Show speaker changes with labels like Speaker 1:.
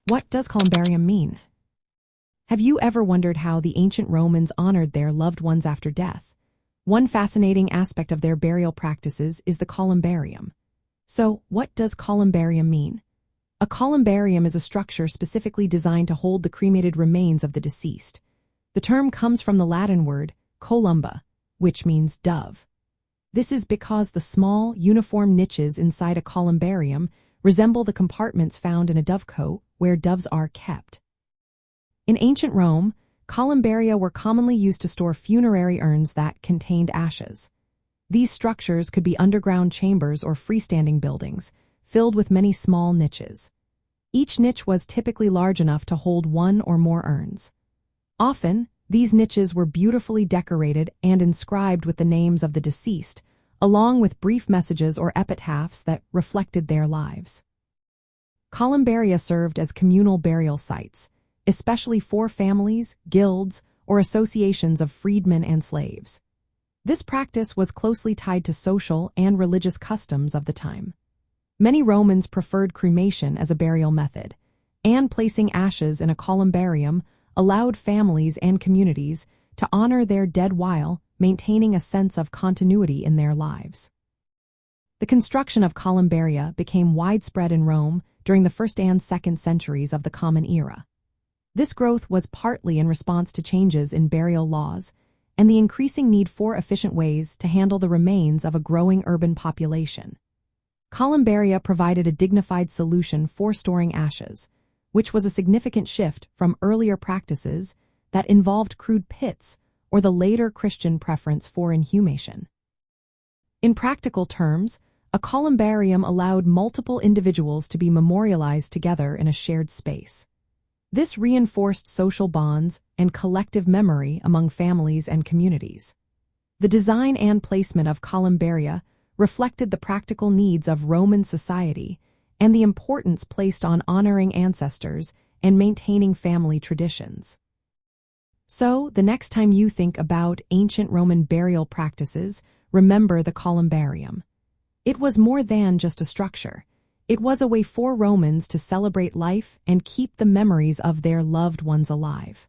Speaker 1: What does columbarium mean? Have you ever wondered how the ancient Romans honored their loved ones after death? One fascinating aspect of their burial practices is the columbarium. So, what does columbarium mean? A columbarium is a structure specifically designed to hold the cremated remains of the deceased. The term comes from the Latin word columba, which means dove. This is because the small, uniform niches inside a columbarium resemble the compartments found in a dovecote where doves are kept. In ancient Rome, columbaria were commonly used to store funerary urns that contained ashes. These structures could be underground chambers or freestanding buildings, filled with many small niches. Each niche was typically large enough to hold one or more urns. Often, these niches were beautifully decorated and inscribed with the names of the deceased, along with brief messages or epitaphs that reflected their lives. Columbaria served as communal burial sites, especially for families, guilds, or associations of freedmen and slaves. This practice was closely tied to social and religious customs of the time. Many Romans preferred cremation as a burial method, and placing ashes in a columbarium allowed families and communities to honor their dead while maintaining a sense of continuity in their lives. The construction of columbaria became widespread in Rome during the 1st and 2nd centuries of the Common Era. This growth was partly in response to changes in burial laws and the increasing need for efficient ways to handle the remains of a growing urban population. Columbaria provided a dignified solution for storing ashes, which was a significant shift from earlier practices that involved crude pits or the later Christian preference for inhumation. In practical terms, a columbarium allowed multiple individuals to be memorialized together in a shared space. This reinforced social bonds and collective memory among families and communities. The design and placement of columbaria reflected the practical needs of Roman society and the importance placed on honoring ancestors and maintaining family traditions. So, the next time you think about ancient Roman burial practices, remember the columbarium. It was more than just a structure. It was a way for Romans to celebrate life and keep the memories of their loved ones alive.